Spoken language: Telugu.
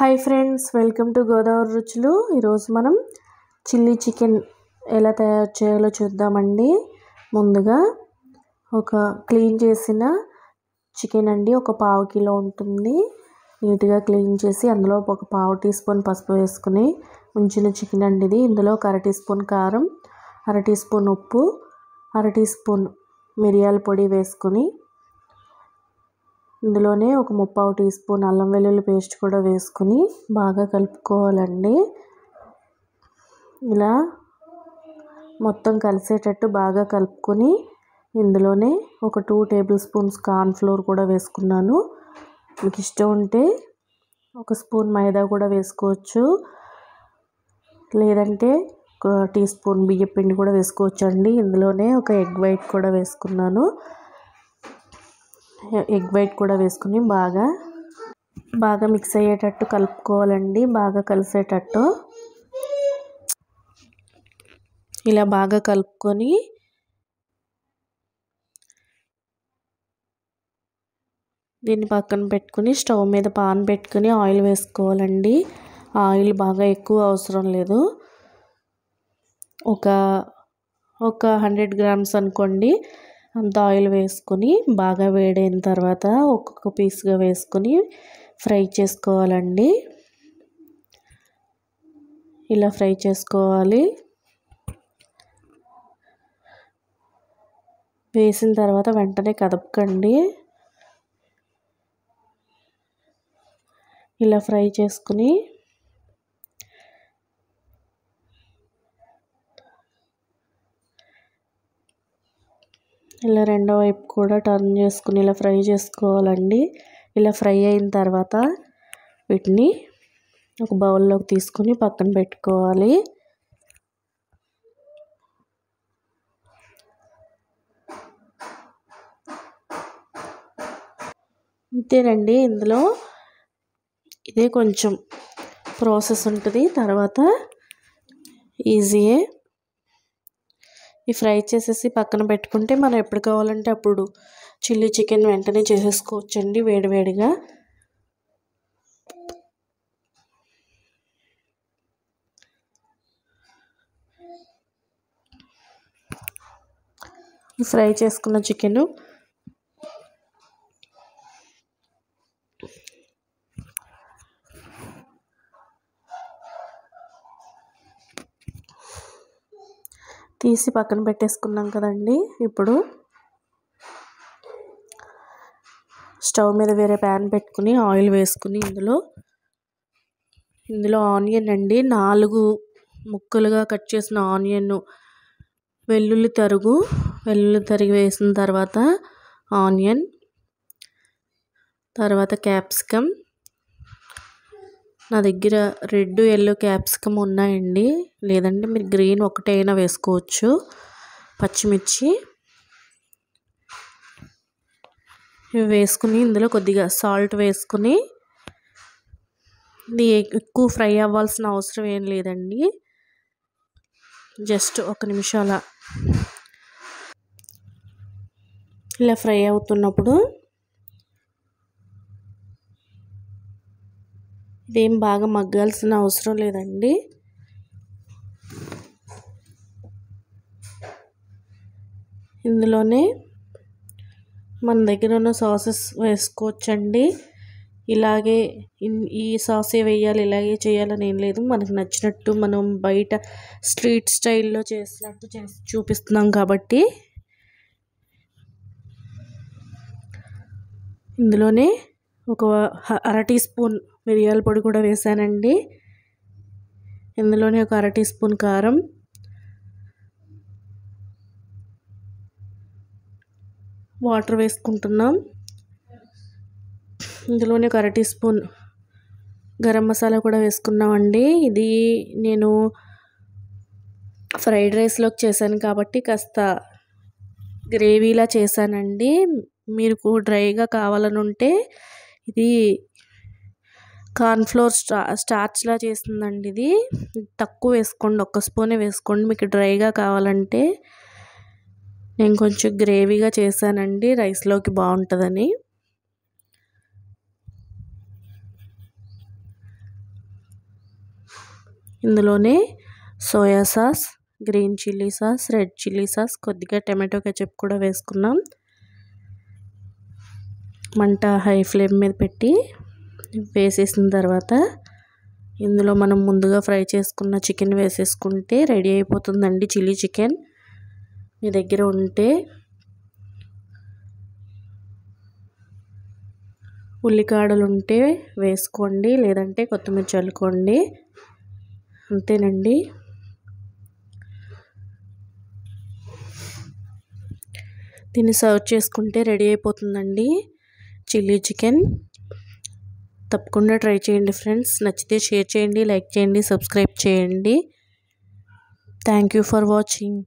Hi friends, welcome to Godavari రుచులు. ఈరోజు మనం చిల్లీ చికెన్ ఎలా తయారు చేయాలో చూద్దామండి. ముందుగా ఒక క్లీన్ చేసిన చికెన్ అండి, ఒక పావు కిలో ఉంటుంది. నీట్గా క్లీన్ చేసి అందులో ఒక పావు టీ స్పూన్ పసుపు వేసుకుని ఉంచిన చికెన్ అండి ఇది. ఇందులో ఒక అర టీ స్పూన్ కారం, అర టీ స్పూన్ ఉప్పు, అర టీ స్పూన్ మిరియాల పొడి వేసుకుని ఇందులోనే ఒక ముప్పావు టీ స్పూన్ అల్లం వెల్లుల్లి పేస్ట్ కూడా వేసుకుని బాగా కలుపుకోవాలండి. ఇలా మొత్తం కలిసేటట్టు బాగా కలుపుకొని ఇందులోనే ఒక 2 టేబుల్ స్పూన్స్ కార్న్ ఫ్లోర్ కూడా వేసుకున్నాను. మీకు ఇష్టం ఉంటే ఒక స్పూన్ మైదా కూడా వేసుకోవచ్చు, లేదంటే ఒక టీ స్పూన్ బియ్యం పిండి కూడా వేసుకోవచ్చు అండి. ఇందులోనే ఒక ఎగ్ వైట్ కూడా వేసుకున్నాను. ఎగ్ వైట్ కూడా వేసుకుని బాగా మిక్స్ అయ్యేటట్టు కలుపుకోవాలండి. బాగా కలిసేటట్టు ఇలా బాగా కలుపుకొని దీన్ని పక్కన పెట్టుకుని స్టవ్ మీద పాన్ పెట్టుకుని ఆయిల్ వేసుకోవాలండి. ఆయిల్ బాగా ఎక్కువ అవసరం లేదు, ఒక 100 గ్రామ్స్ అనుకోండి అంత ఆయిల్ వేసుకొని బాగా వేడైన తర్వాత ఒక్కొక్క పీస్గా వేసుకొని ఫ్రై చేసుకోవాలండి. ఇలా ఫ్రై చేసుకోవాలి. వేసిన తర్వాత వెంటనే కదపకండి. ఇలా ఫ్రై చేసుకుని ఇలా రెండో వైపు కూడా టర్న్ చేసుకుని ఇలా ఫ్రై చేసుకోవాలండి. ఇలా ఫ్రై అయిన తర్వాత వీటిని ఒక బౌల్లోకి తీసుకుని పక్కన పెట్టుకోవాలి. అంతేనండి, ఇందులో ఇదే కొంచెం ప్రాసెస్ ఉంటుంది, తర్వాత ఈజీయే. ఈ ఫ్రై చేసేసి పక్కన పెట్టుకుంటే మనం ఎప్పుడు కావాలంటే అప్పుడు చిల్లీ చికెన్ వెంటనే చేసేసుకోవచ్చండి వేడివేడిగా. ఈ ఫ్రై చేసుకున్న చికెను తీసి పక్కన పెట్టేసుకున్నాం కదండి. ఇప్పుడు స్టవ్ మీద వేరే ప్యాన్ పెట్టుకుని ఆయిల్ వేసుకుని ఇందులో ఆనియన్ అండి, 4 ముక్కలుగా కట్ చేసిన ఆనియన్, వెల్లుల్లి తరిగి వేసిన తర్వాత ఆనియన్, తర్వాత క్యాప్సికమ్. నా దగ్గర రెడ్ ఎల్లో క్యాప్సికమ్ ఉన్నాయండి, లేదంటే మీరు గ్రీన్ ఒకటైనా వేసుకోవచ్చు. పచ్చిమిర్చి ఇవి వేసుకుని ఇందులో కొద్దిగా సాల్ట్ వేసుకుని, ఇది ఎక్కువ ఫ్రై అవ్వాల్సిన అవసరం ఏం లేదండి, జస్ట్ 1 నిమిషం అలా ఇలా ఫ్రై అవుతున్నప్పుడు ఇదేం బాగా మగ్గాల్సిన అవసరం లేదండి. ఇందులోనే మన దగ్గర ఉన్న సాసెస్ వేసుకోవచ్చండి. ఇలాగే ఈ సాసే వేయాలి, ఇలాగే చేయాలని ఏం లేదు, మనకు నచ్చినట్టు మనం బయట స్ట్రీట్ స్టైల్లో చేసినట్టు చూపిస్తున్నాం కాబట్టి. ఇందులోనే ఒక అర టీ స్పూన్ మిరియాల పొడి కూడా వేసానండి. ఇందులోనే ఒక అర టీ స్పూన్ కారం, వాటర్ వేసుకుంటున్నాం. ఇందులోనే ఒక అర టీ స్పూన్ గరం మసాలా కూడా వేసుకున్నామండి. ఇది నేను ఫ్రైడ్ రైస్లోకి చేశాను కాబట్టి కాస్త గ్రేవీలా చేశానండి. మీకు డ్రైగా కావాలనుంటే ఇది కార్న్ఫ్లోర్ స్టార్చ్లా చేస్తుందండి. ఇది తక్కువ వేసుకోండి, 1 స్పూనే వేసుకోండి. మీకు డ్రైగా కావాలంటే నేను కొంచెం గ్రేవీగా చేశానండి, రైస్లోకి బాగుంటుందని. ఇందులోనే soya sauce, green chilli sauce, red chilli sauce, కొద్దిగా టమాటో కెచప్ కూడా వేసుకున్నాం. మంట హై ఫ్లేమ్ మీద పెట్టి వేసేసిన తర్వాత ఇందులో మనం ముందుగా ఫ్రై చేసుకున్న చికెన్ వేసేసుకుంటే రెడీ అయిపోతుందండి చిల్లీ చికెన్. మీ దగ్గర ఉంటే ఉల్లికాడలు ఉంటే వేసుకోండి, లేదంటే కొత్తిమీర చల్లుకోండి. అంతేనండి. దీన్ని సర్వ్ చేసుకుంటే రెడీ అయిపోతుందండి చిల్లీ చికెన్. తప్పకుండా ట్రై చేయండి ఫ్రెండ్స్. నచ్చితే షేర్ చేయండి, లైక్ చేయండి, సబ్స్క్రైబ్ చేయండి. Thank you for watching.